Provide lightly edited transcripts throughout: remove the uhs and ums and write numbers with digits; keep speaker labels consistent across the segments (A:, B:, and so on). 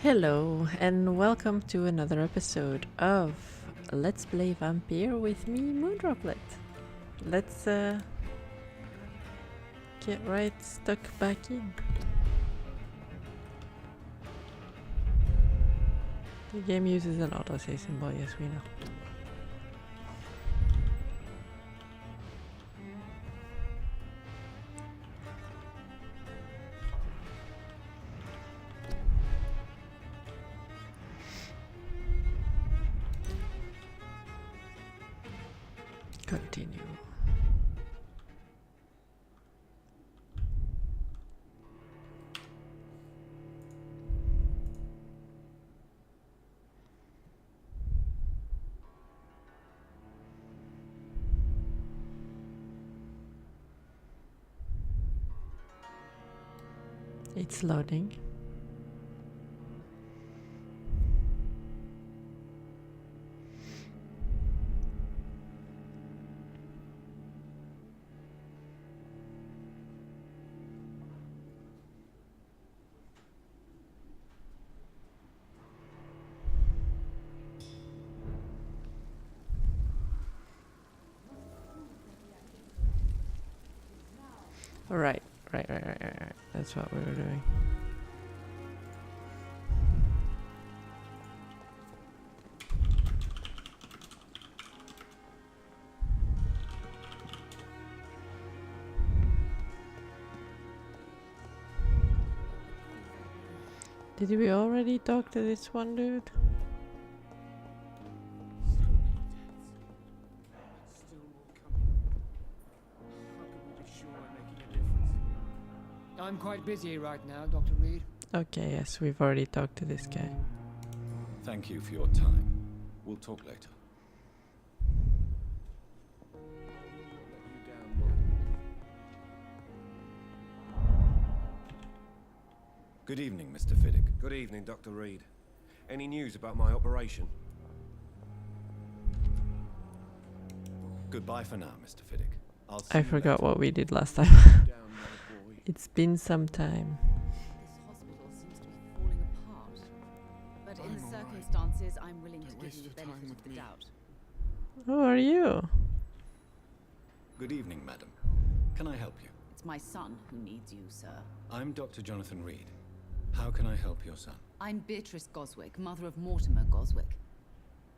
A: Hello, and welcome to another episode of Let's Play Vampyr with me, Moondroplet. Let's get right stuck back in. The game uses an autosave symbol, yes we know. Continue. It's loading. Right. That's what we were doing. Did we already talk to this one dude?
B: I'm quite busy right now, Dr. Reed.
A: Okay, yes, we've already talked to this guy.
C: Thank you for your time. We'll talk later. Good evening, Mr. Fiddick.
D: Good evening, Dr. Reed. Any news about my operation?
C: Goodbye for now, Mr. Fiddick. I'll see
A: I
C: you
A: forgot
C: later.
A: what we did last time.
D: Down, my boy.
A: It's been some time.
E: This hospital seems to be falling apart. But in the circumstances, I'm willing to give you the benefit of the doubt.
A: Who are you?
C: Good evening, madam. Can I help you?
E: It's my son who needs you, sir.
C: I'm Dr. Jonathan Reed. How can I help your son?
E: I'm Beatrice Goswick, mother of Mortimer Goswick.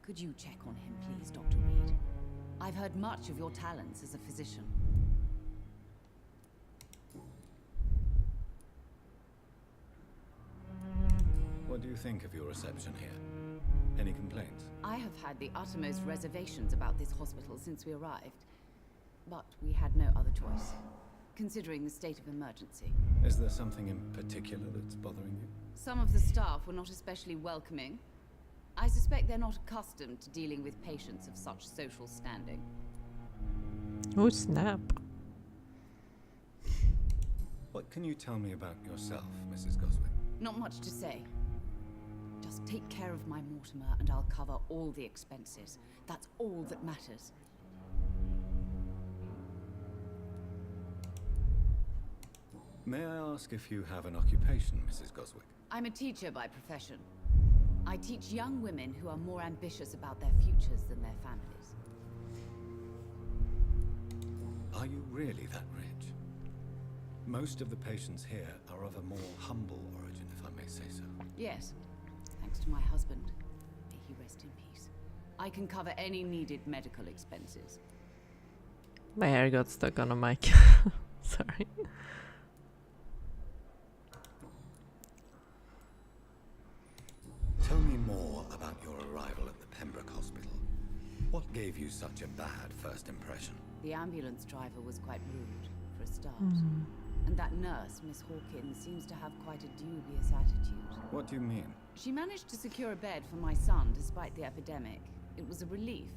E: Could you check on him, please, Dr. Reed? I've heard much of your talents as a physician.
C: What do you think of your reception here? Any complaints?
E: I have had the uttermost reservations about this hospital since we arrived. But we had no other choice, considering the state of emergency.
C: Is there something in particular that's bothering you?
E: Some of the staff were not especially welcoming. I suspect they're not accustomed to dealing with patients of such social standing.
A: Oh snap.
C: What can you tell me about yourself, Mrs. Goswick?
E: Not much to say. Just take care of my Mortimer and I'll cover all the expenses. That's all that matters.
C: May I ask if you have an occupation, Mrs. Goswick?
E: I'm a teacher by profession. I teach young women who are more ambitious about their futures than their families.
C: Are you really that rich? Most of the patients here are of a more humble origin, if I may say so.
E: Yes, thanks to my husband. May he rest in peace. I can cover any needed medical expenses.
A: My hair got stuck on a mic. Sorry.
C: Tell me more about your arrival at the Pembroke Hospital. What gave you such a bad first impression?
E: The ambulance driver was quite rude, for a start. And that nurse, Miss Hawkins, seems to have quite a dubious attitude.
C: What do you mean?
E: She managed to secure a bed for my son despite the epidemic. It was a relief,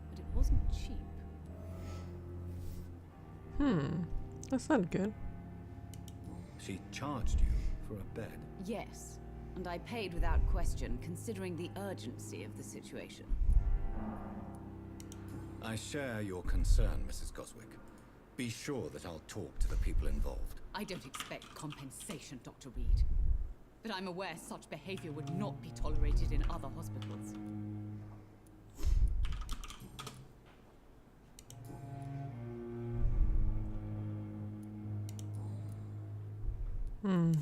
E: but it wasn't cheap.
A: That's not good.
C: She charged you for a bed?
E: Yes, and I paid without question, considering the urgency of the situation.
C: I share your concern, Mrs. Goswick. Be sure that I'll talk to the people involved.
E: I don't expect compensation, Dr. Reed. but I'm aware such behavior would not be tolerated in other hospitals.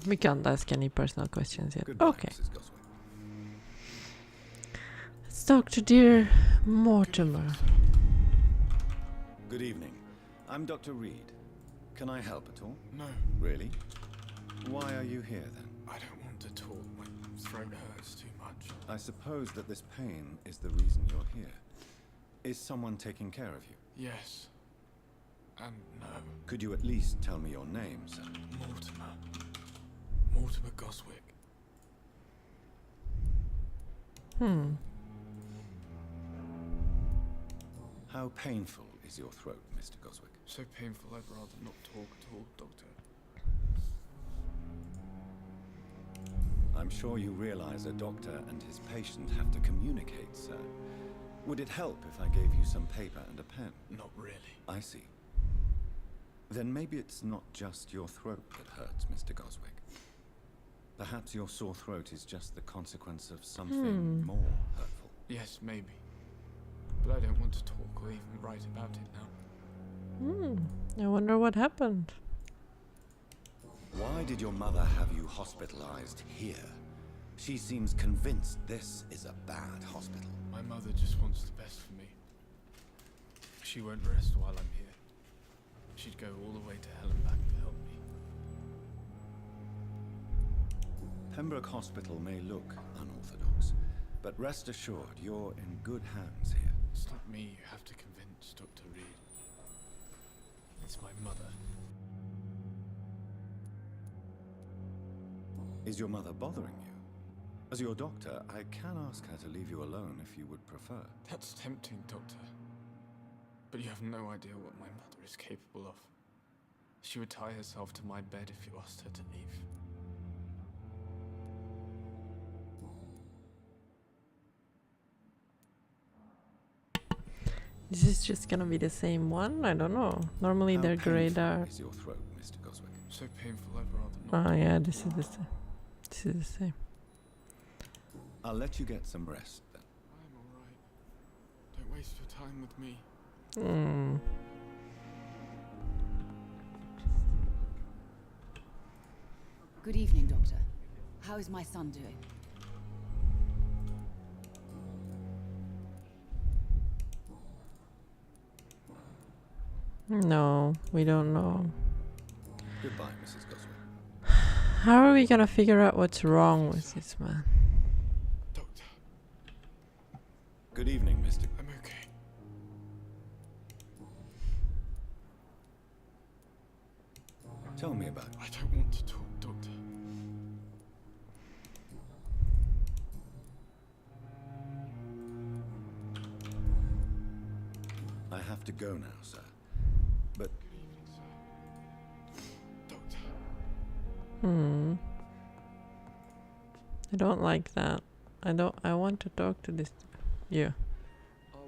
A: We can't ask any personal questions yet.
C: Goodbye,
A: Okay.
C: Mrs. Goswick.
A: Let's talk to dear Mortimer.
C: Good evening. I'm Dr. Reed. Can I help at all?
F: No,
C: Really? Why are you here then?
F: I don't want to talk. My throat hurts too much.
C: I suppose that this pain is the reason you're here. Is someone taking care of you?
F: Yes. And no.
C: Could you at least tell me your name, sir?
F: Mortimer. Mortimer Goswick.
C: How painful is your throat, Mr. Goswick?
F: So painful I'd rather not talk at all, Doctor.
C: I'm sure you realize a doctor and his patient have to communicate, sir. Would it help if I gave you some paper and a pen?
F: Not really.
C: I see. Then maybe it's not just your throat that hurts, Mr. Goswick. Perhaps your sore throat is just the consequence of something more hurtful.
F: Yes, maybe. But I don't want to talk or even write about it now.
A: I wonder what happened.
C: Why did your mother have you hospitalized here? She seems convinced this is a bad hospital.
F: My mother just wants the best for me. She won't rest while I'm here. She'd go all the way to hell and back to help me.
C: Pembroke Hospital may look unorthodox, but rest assured you're in good hands here.
F: It's not me you have to convince, Dr. Reed. It's my mother.
C: Is your mother bothering you? As your doctor, I can ask her to leave you alone if you would prefer.
F: That's tempting, Doctor. But you have no idea what my mother is capable of. She would tie herself to my bed if you asked her to leave.
A: This is just gonna be the same one? I don't know. Normally
C: How
A: they're grayed
C: painful
A: out.
C: is your throat, Mr. Goswick?
F: So painful I'd rather not.
A: Oh yeah, this is the same. This is the same.
C: I'll let you get some rest then.
F: I'm alright. Don't waste your time with me.
E: Good evening, Doctor. How is my son doing?
A: No, we don't know.
C: Goodbye, Mrs. Goswick.
A: How are we gonna figure out what's wrong with this man?
F: Doctor,
C: Good evening, Mr.
F: I'm okay.
C: Tell me about it.
F: I don't want to talk, Doctor.
C: I have to go now, sir. But
F: Good evening, sir. Doctor.
A: I don't like that. I want to talk to this. You.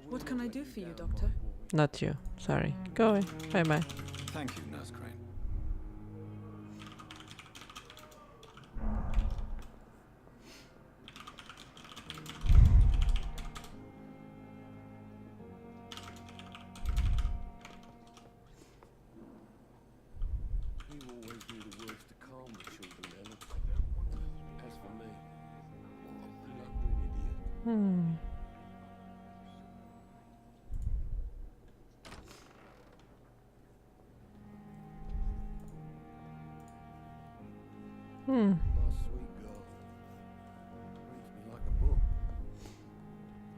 G: What can I do for you, Doctor?
A: Not you. Sorry. Go away. Bye bye.
C: thank you, Nurse Crane.
D: You always do the worst to calm the children, Ellen. As for me, well, I'm a blundering idiot. My sweet girl. Reads me like a book.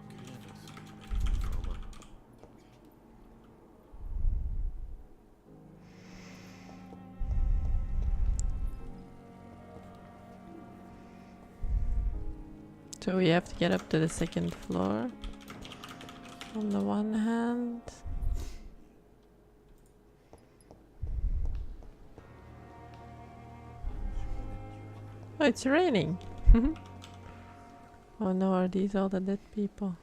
D: I could never sleep anything from her.
A: So we have to get up to the second floor. On the one hand. Oh, it's raining. Oh no, are these all the dead people?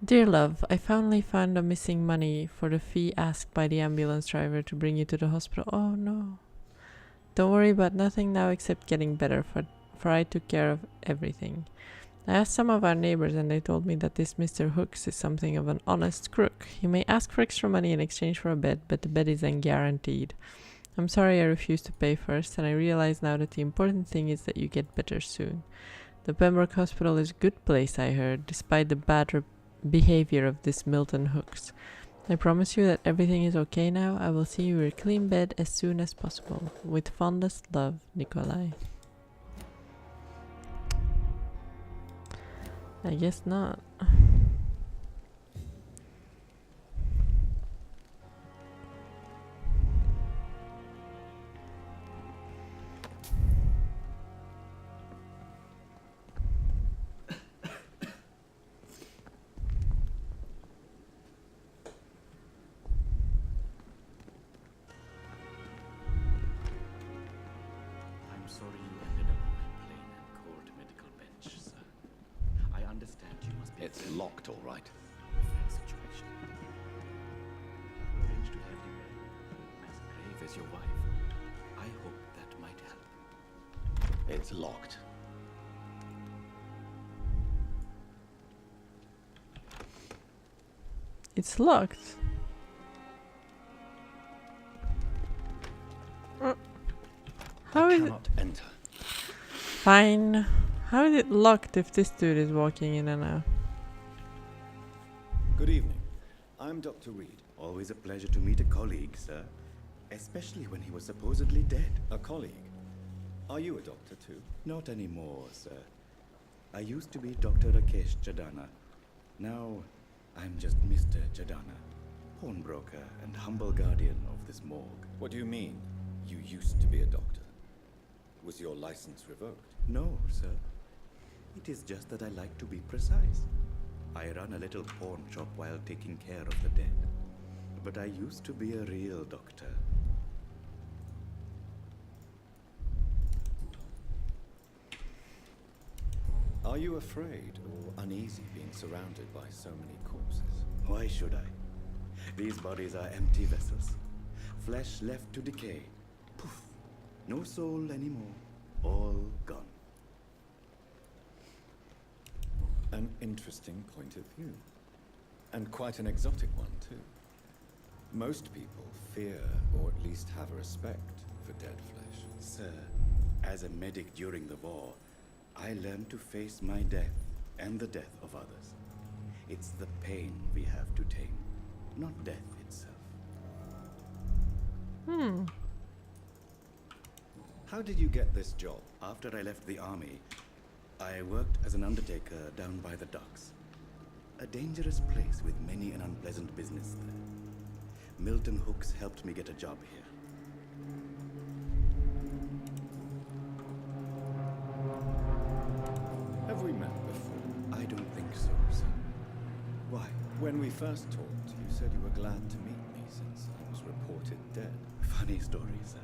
A: Dear love, I finally found the missing money for the fee asked by the ambulance driver to bring you to the hospital. Oh no. Don't worry about nothing now except getting better, for I took care of everything. I asked some of our neighbors and they told me that this Mr. Hooks is something of an honest crook. He may ask for extra money in exchange for a bed, but the bed isn't guaranteed. I'm sorry I refused to pay first, and I realize now that the important thing is that you get better soon. The Pembroke Hospital is a good place, I heard, despite the bad behavior of this Milton Hooks. I promise you that everything is okay now. I will see you in a clean bed as soon as possible. With fondest love, Nikolai. I guess not.
H: I'm sorry you ended up on a plain and cold medical bench, sir. I understand you must be
C: It's locked, all right.
H: fair situation. Arranged to have you as brave as your wife. I hope that might help.
C: It's locked.
A: It's locked. How is it?
C: Cannot enter.
A: Fine. How is it locked if this dude is walking in and out?
C: Good evening. I'm Dr. Reed.
I: Always a pleasure to meet a colleague, sir. Especially when he was supposedly dead.
C: A colleague. Are you a doctor too?
I: Not anymore, sir. I used to be Dr. Rakesh Chadana. Now, I'm just Mr. Chadana, pawnbroker and humble guardian of this morgue.
C: What do you mean, you used to be a doctor? Was your license revoked?
I: No, sir. It is just that I like to be precise. I run a little pawn shop while taking care of the dead. But I used to be a real doctor.
C: Are you afraid or uneasy being surrounded by so many corpses?
I: Why should I? These bodies are empty vessels. Flesh left to decay. Poof. No soul anymore. All gone.
C: An interesting point of view. And quite an exotic one, too. Most people fear, or at least have a respect, for dead flesh.
I: Sir, as a medic during the war, I learned to face my death and the death of others. It's the pain we have to tame, not death itself.
C: How did you get this job?
I: After I left the army, I worked as an undertaker down by the docks. A dangerous place with many an unpleasant business there. Milton Hooks helped me get a job here.
C: Have we met before?
I: I don't think so, sir. Why?
C: When we first talked, you said you were glad to meet me since I was reported dead.
I: Funny story, sir.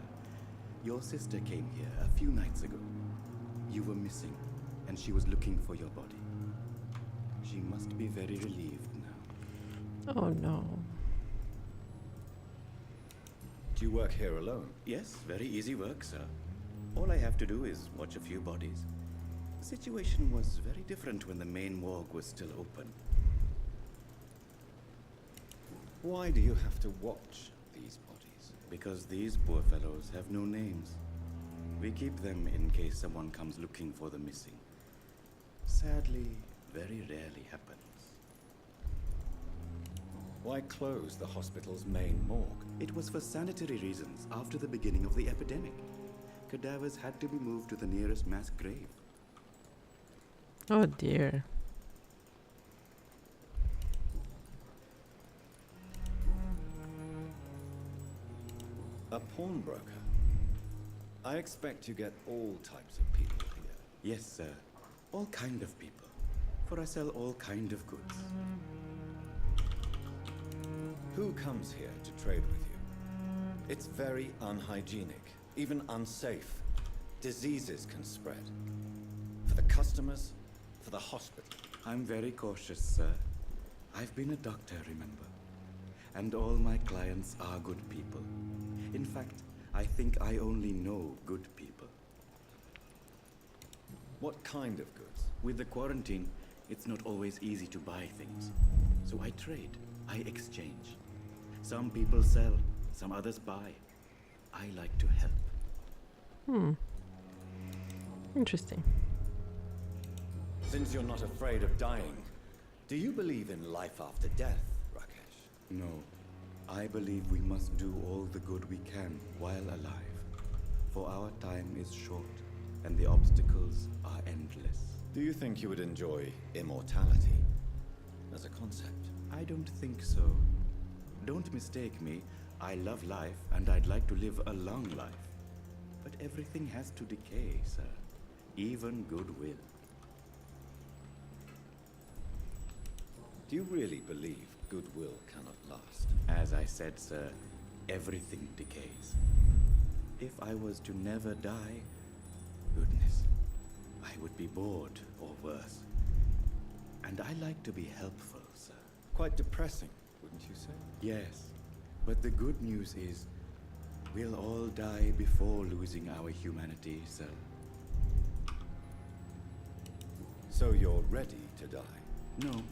I: Your sister came here a few nights ago. You were missing, and she was looking for your body. She must be very relieved now.
A: Oh no.
C: Do you work here alone?
I: Yes, very easy work, sir. All I have to do is watch a few bodies. The situation was very different when the main morgue was still open.
C: Why do you have to watch these bodies?
I: Because these poor fellows have no names. We keep them in case someone comes looking for the missing. Sadly, very rarely happens.
C: Why close the hospital's main morgue?
I: It was for sanitary reasons after the beginning of the epidemic. Cadavers had to be moved to the nearest mass grave.
A: Oh dear.
C: A pawnbroker? I expect you get all types of people here.
I: Yes, sir. All kind of people. For I sell all kind of goods.
C: Who comes here to trade with you? It's very unhygienic, even unsafe. Diseases can spread. For the customers, for the hospital.
I: I'm very cautious, sir. I've been a doctor, remember? And all my clients are good people. In fact, I think I only know good people.
C: What kind of goods?
I: With the quarantine, it's not always easy to buy things. So I trade, I exchange. Some people sell, some others buy. I like to help.
A: Interesting.
C: Since you're not afraid of dying, do you believe in life after death, Rakesh?
I: No, I believe we must do all the good we can while alive. For our time is short, and the obstacles are endless.
C: Do you think you would enjoy immortality as a concept?
I: I don't think so. Don't mistake me. I love life, and I'd like to live a long life. But everything has to decay, sir. Even goodwill.
C: Do you really believe goodwill cannot last?
I: As I said, sir, everything decays. If I was to never die, goodness, I would be bored or worse. And I like to be helpful, sir.
C: Quite depressing, wouldn't you say?
I: Yes, but the good news is we'll all die before losing our humanity, sir.
C: So you're ready to die?
I: No,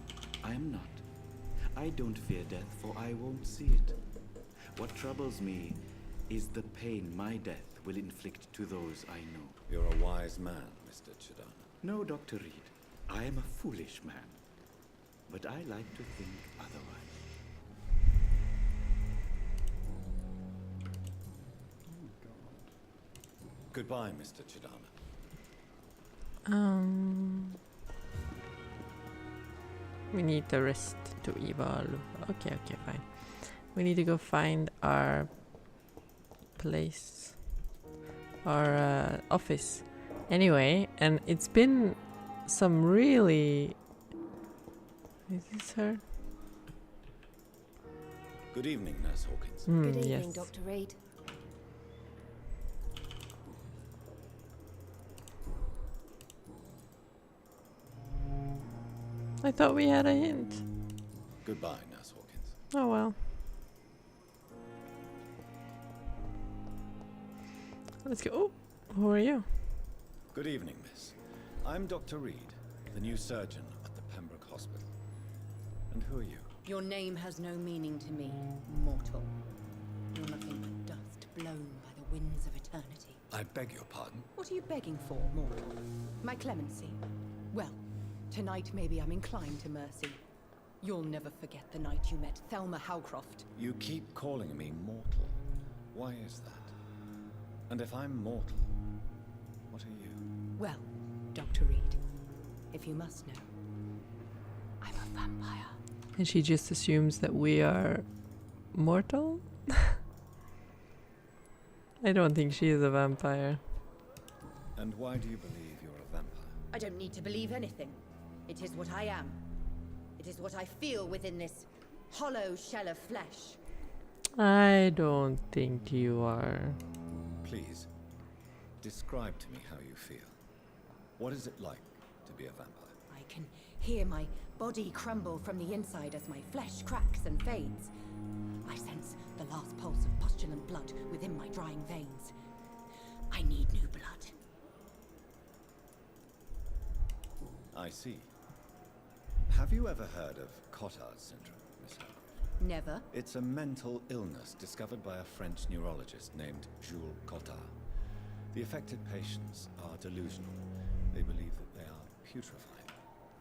I: I am not. I don't fear death, for I won't see it. What troubles me is the pain my death will inflict to those I know.
C: You're a wise man, Mr. Chidana.
I: No, Dr. Reed. I am a foolish man. But I like to think otherwise.
C: Goodbye, Mr. Chidana.
A: We need the rest to evolve. Okay, fine. We need to go find our place, our office. Anyway, and it's been some really... Is this her?
C: Good evening, Nurse Hawkins.
J: Good evening,
A: yes.
J: Dr. Reed.
A: I thought we had a hint.
C: Goodbye, Nurse Hawkins.
A: Oh well. Let's go. Oh, who are you?
C: Good evening, miss. I'm Dr. Reed, the new surgeon at the Pembroke Hospital. And who are you?
J: Your name has no meaning to me, mortal. You're nothing but dust blown by the winds of eternity.
C: I beg your pardon?
J: What are you begging for, mortal? My clemency? Well, tonight maybe I'm inclined to mercy. You'll never forget the night you met Thelma Howcroft.
C: You keep calling me mortal. Why is that? And if I'm mortal, what are you?
J: Well, Dr. Reed, if you must know, I'm a vampire.
A: And she just assumes that we are mortal? I don't think she is a vampire.
C: And why do you believe you're a vampire?
J: I don't need to believe anything. It is what I am. It is what I feel within this hollow shell of flesh.
A: I don't think you are.
C: Please, describe to me how you feel. What is it like to be a vampire?
J: I can hear my body crumble from the inside as my flesh cracks and fades. I sense the last pulse of pustulant blood within my drying veins. I need new blood.
C: I see. Have you ever heard of Cotard syndrome, Miss Howcroft?
J: Never.
C: It's a mental illness discovered by a French neurologist named Jules Cotard. The affected patients are delusional. They believe that they are putrefied,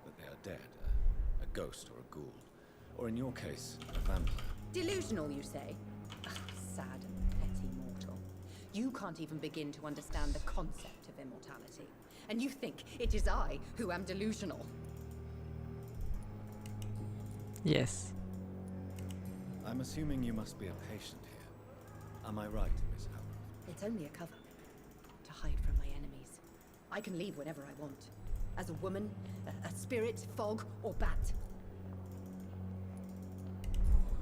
C: that they are dead, a ghost or a ghoul, or in your case, a vampire.
J: Delusional, you say? Ugh, sad and petty mortal. You can't even begin to understand the concept of immortality. And you think it is I who am delusional.
A: Yes.
C: I'm assuming you must be a patient here. Am I right, Miss Howcroft?
J: It's only a cover. To hide from my enemies. I can leave whenever I want. As a woman, a spirit, fog, or bat.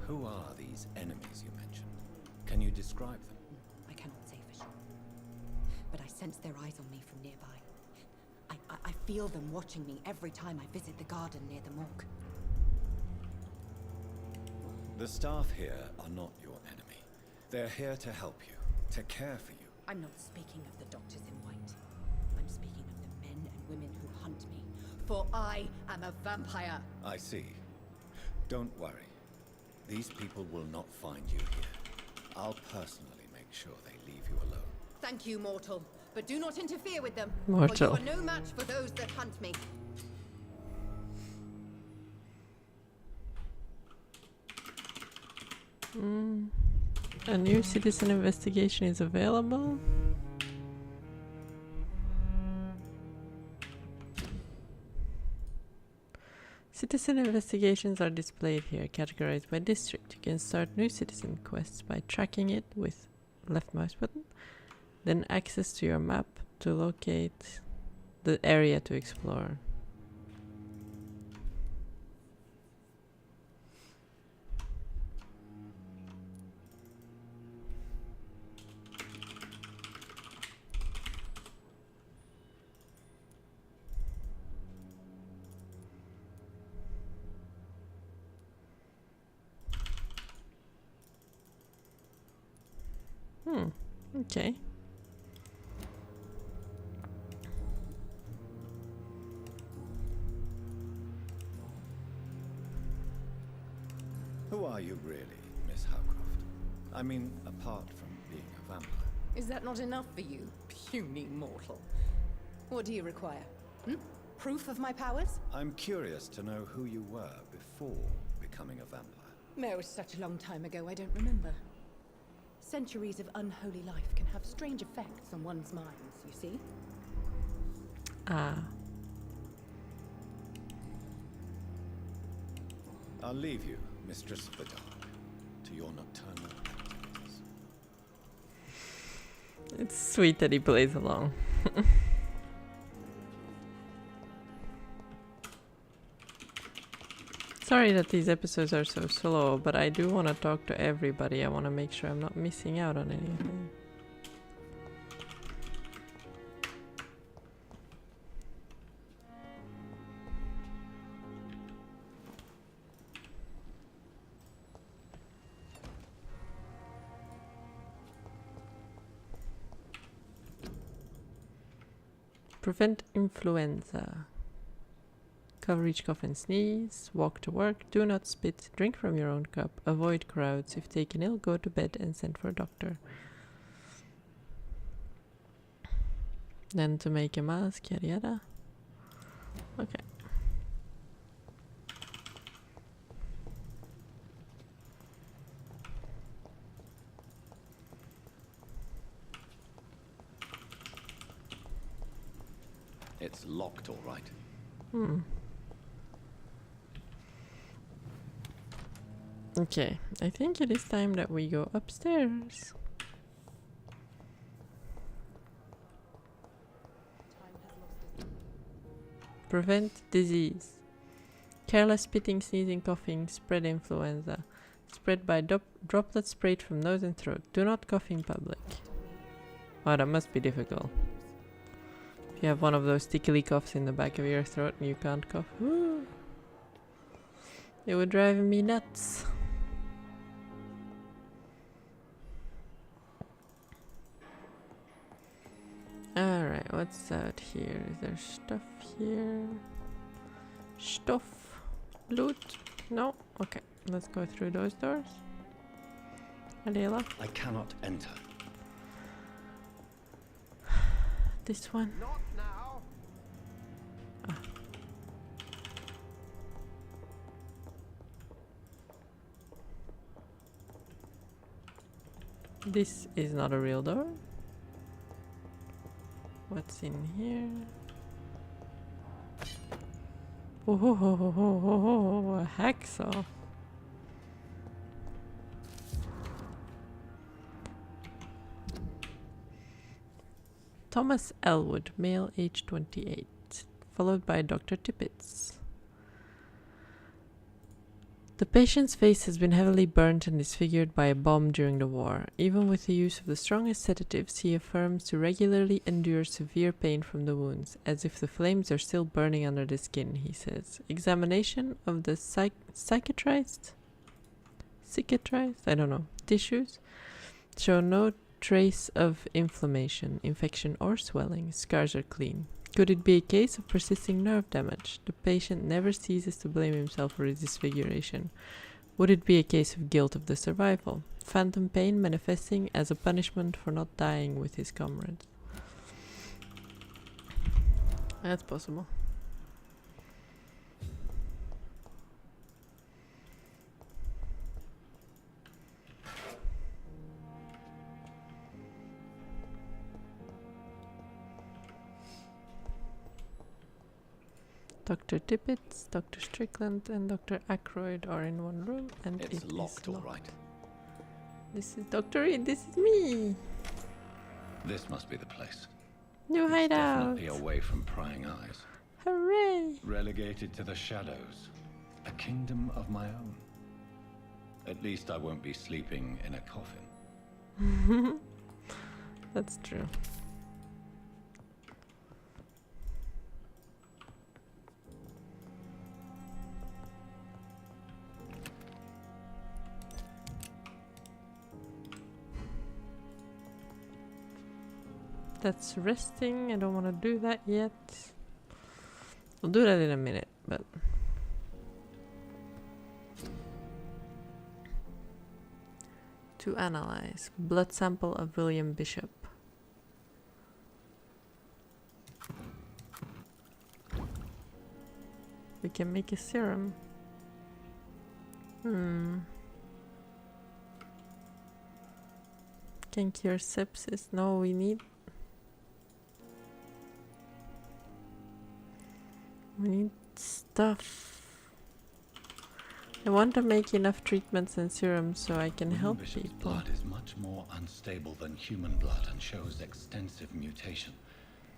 C: Who are these enemies you mentioned? Can you describe them?
J: I cannot say for sure. But I sense their eyes on me from nearby. I feel them watching me every time I visit the garden near the morgue.
C: The staff here are not your enemy. They're here to help you, to care for you.
J: I'm not speaking of the doctors in white. I'm speaking of the men and women who hunt me. For I am a vampire.
C: I see. Don't worry. These people will not find you here. I'll personally make sure they leave you alone.
J: Thank you, mortal. But do not interfere with them.
A: Mortal.
J: For you are no match for those that hunt me.
A: A new citizen investigation is available. Citizen investigations are displayed here, categorized by district. You can start new citizen quests by tracking it with left mouse button, then access to your map to locate the area to explore. Okay.
C: Who are you really, Miss Howcroft? I mean, apart from being a vampire.
J: Is that not enough for you, puny mortal? What do you require? Proof of my powers?
C: I'm curious to know who you were before becoming a vampire.
J: It was such a long time ago, I don't remember. Centuries of unholy life can have strange effects on one's minds, you see?
A: Ah.
C: I'll leave you, Mistress of the Dark, to your nocturnal activities.
A: It's sweet that he plays along. Sorry that these episodes are so slow, but I do want to talk to everybody. I want to make sure I'm not missing out on anything. Prevent influenza. Cover each cough and sneeze. Walk to work. Do not spit. Drink from your own cup. Avoid crowds. If taken ill, go to bed and send for a doctor. Then to make a mask, yada yada. Okay.
C: It's locked, all right.
A: Okay, I think it is time that we go upstairs. Prevent disease. Careless spitting, sneezing, coughing, spread influenza. Spread by droplets sprayed from nose and throat. Do not cough in public. Wow, that must be difficult. If you have one of those tickly coughs in the back of your throat and you can't cough. Woo. It would drive me nuts. Alright, what's out here? Is there stuff here? Stuff? Loot? No? Okay, let's go through those doors. Adela?
I: I cannot enter.
A: This one?
D: Not now.
A: Ah. This is not a real door. What's in here? Oh, a hacksaw. Thomas Elwood, male, age 28, followed by Dr. Tippett. The patient's face has been heavily burnt and disfigured by a bomb during the war. Even with the use of the strongest sedatives, he affirms to regularly endure severe pain from the wounds, as if the flames are still burning under the skin, he says. Examination of the psychiatrist cicatrized, I don't know, tissues show no trace of inflammation, infection or swelling. Scars are clean. Could it be a case of persisting nerve damage? The patient never ceases to blame himself for his disfiguration. Would it be a case of guilt of the survival? Phantom pain manifesting as a punishment for not dying with his comrades. That's possible. Dr. Tippett, Dr. Strickland, and Dr. Ackroyd are in one room, and
C: It's
A: it
C: locked,
A: is
C: all
A: locked.
C: right.
A: This is Dr. Reed, this is me!
C: This must be the place.
A: New
C: It's
A: hideout!
C: definitely away from prying eyes.
A: Hooray!
C: Relegated to the shadows. A kingdom of my own. At least I won't be sleeping in a coffin.
A: That's true. That's resting. I don't want to do that yet. I'll do that in a minute, but... To analyze. Blood sample of William Bishop. We can make a serum. Can cure sepsis. No, we need... We need stuff. I want to make enough treatments and serums so I can help
C: Bishop's
A: people.
C: blood is much more unstable than human blood and shows extensive mutation.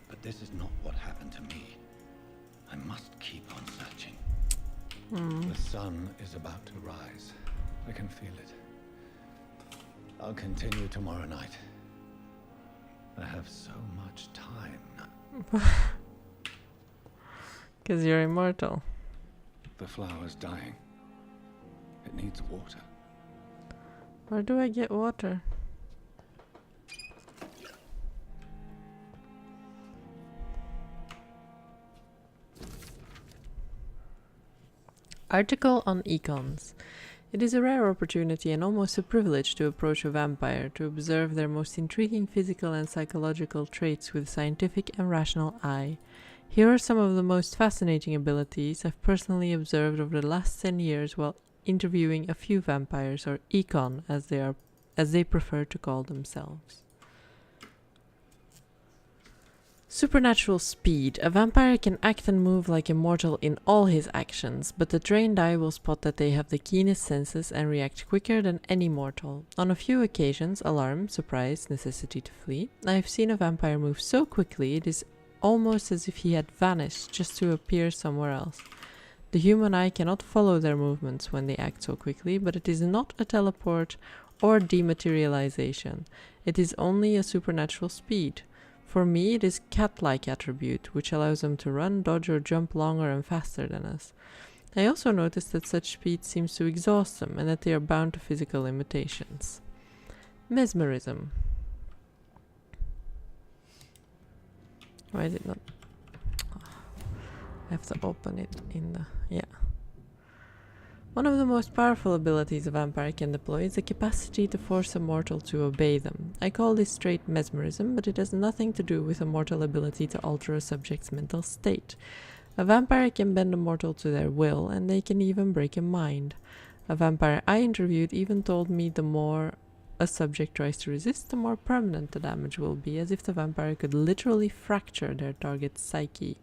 C: But this is not what happened to me. I must keep on searching. The sun is about to rise. I can feel it. I'll continue tomorrow night. I have so much time now.
A: Because you're immortal.
C: The flower's dying. It needs water.
A: Where do I get water? Article on econs. It is a rare opportunity and almost a privilege to approach a vampire, to observe their most intriguing physical and psychological traits with scientific and rational eye. Here are some of the most fascinating abilities I've personally observed over the last 10 years while interviewing a few vampires, or econ as they prefer to call themselves. Supernatural speed. A vampire can act and move like a mortal in all his actions, but the trained eye will spot that they have the keenest senses and react quicker than any mortal. On a few occasions, alarm, surprise, necessity to flee, I have seen a vampire move so quickly it is almost as if he had vanished just to appear somewhere else. The human eye cannot follow their movements when they act so quickly, but it is not a teleport or dematerialization. It is only a supernatural speed. For me, it is cat-like attribute, which allows them to run, dodge, or jump longer and faster than us. I also noticed that such speed seems to exhaust them, and that they are bound to physical limitations. Mesmerism. Why is it not? I have to open it in the... yeah. One of the most powerful abilities a vampire can deploy is the capacity to force a mortal to obey them. I call this trait mesmerism, but it has nothing to do with a mortal ability to alter a subject's mental state. A vampire can bend a mortal to their will, and they can even break a mind. A vampire I interviewed even told me the more a subject tries to resist, the more permanent the damage will be, as if the vampire could literally fracture their target's psyche.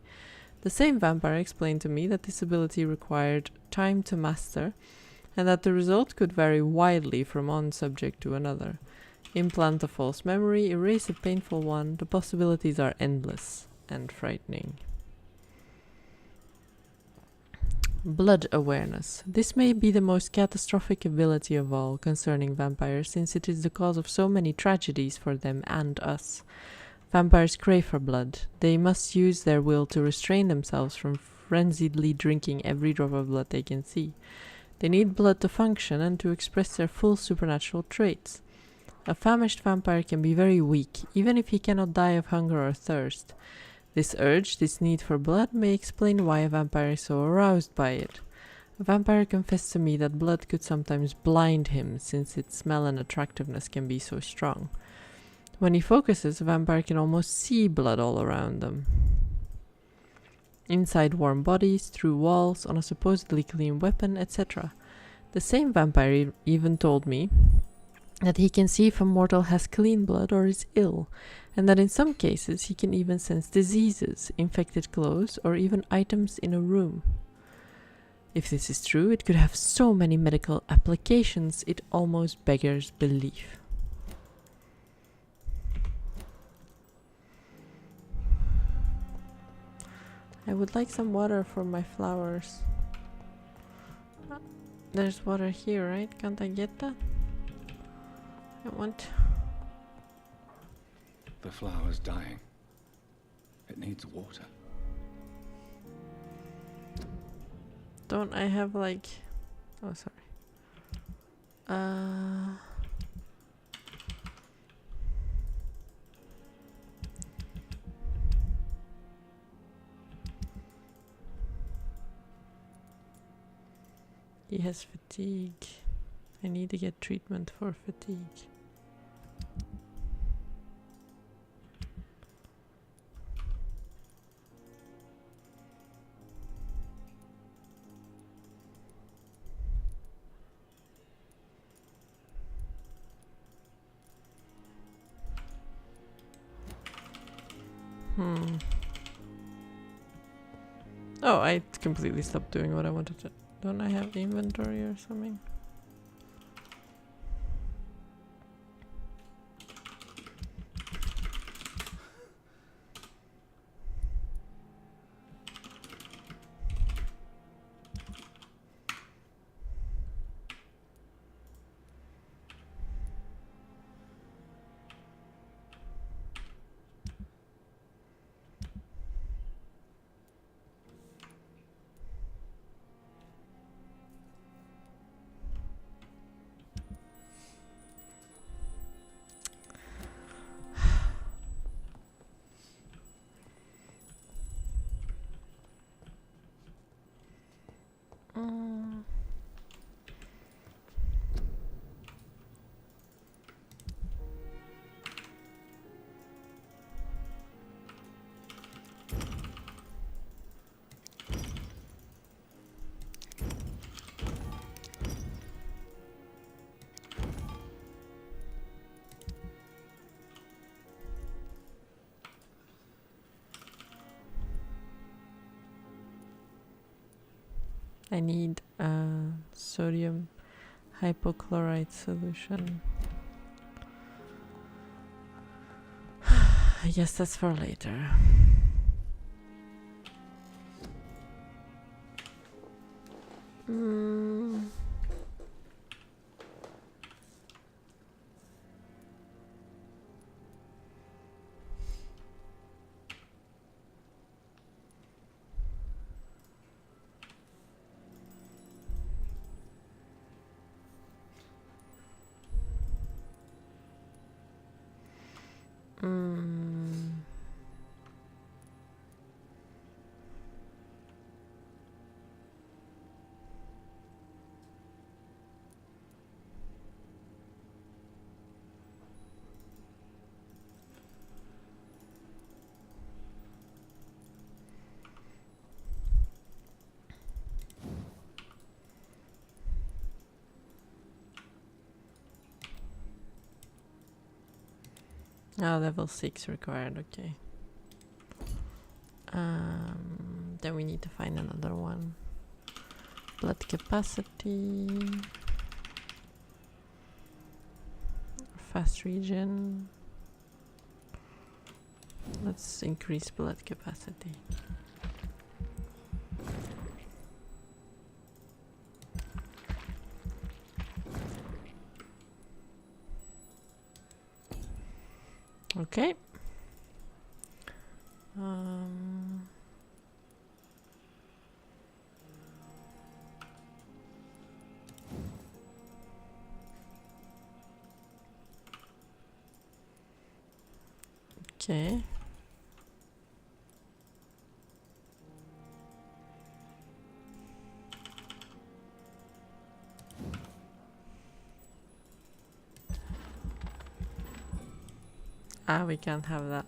A: The same vampire explained to me that this ability required time to master, and that the result could vary widely from one subject to another. Implant a false memory, erase a painful one, the possibilities are endless and frightening. Blood awareness. This may be the most catastrophic ability of all concerning vampires, since it is the cause of so many tragedies for them and us. Vampires crave for blood. They must use their will to restrain themselves from frenziedly drinking every drop of blood they can see. They need blood to function and to express their full supernatural traits. A famished vampire can be very weak, even if he cannot die of hunger or thirst. This urge, this need for blood, may explain why a vampire is so aroused by it. A vampire confessed to me that blood could sometimes blind him, since its smell and attractiveness can be so strong. When he focuses, a vampire can almost see blood all around them. Inside warm bodies, through walls, on a supposedly clean weapon, etc. The same vampire even told me that he can see if a mortal has clean blood or is ill, and that in some cases he can even sense diseases, infected clothes, or even items in a room. If this is true, it could have so many medical applications, it almost beggars belief. I would like some water for my flowers. There's water here, right? Can't I get that? I want...
C: The flower's dying. It needs water.
A: Don't I have like... Oh, sorry. He has fatigue. I need to get treatment for fatigue. Oh, I completely stopped doing what I wanted to. Don't I have inventory or something? I need a sodium hypochlorite solution. I guess that's for later. Ah, level 6 required, okay. Then we need to find another one. Blood capacity. Fast regen. Let's increase blood capacity. Okay. Okay. Ah, we can't have that.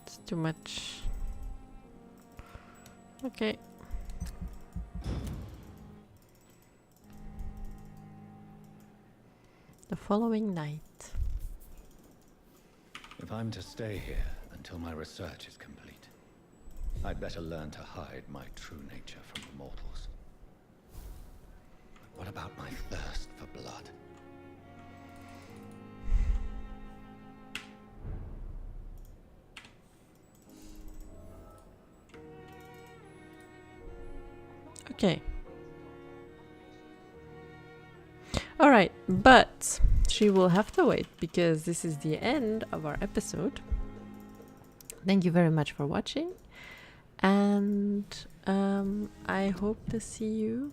A: It's too much. Okay. The following night.
C: If I'm to stay here until my research is complete, I'd better learn to hide my true nature from the mortals. But what about my thirst for blood?
A: Okay. Alright, but she will have to wait because this is the end of our episode. Thank you very much for watching. And I hope to see you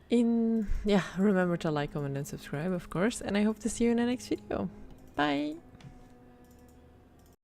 A: in... Yeah, remember to like, comment and subscribe, of course. And I hope to see you in the next video. Bye!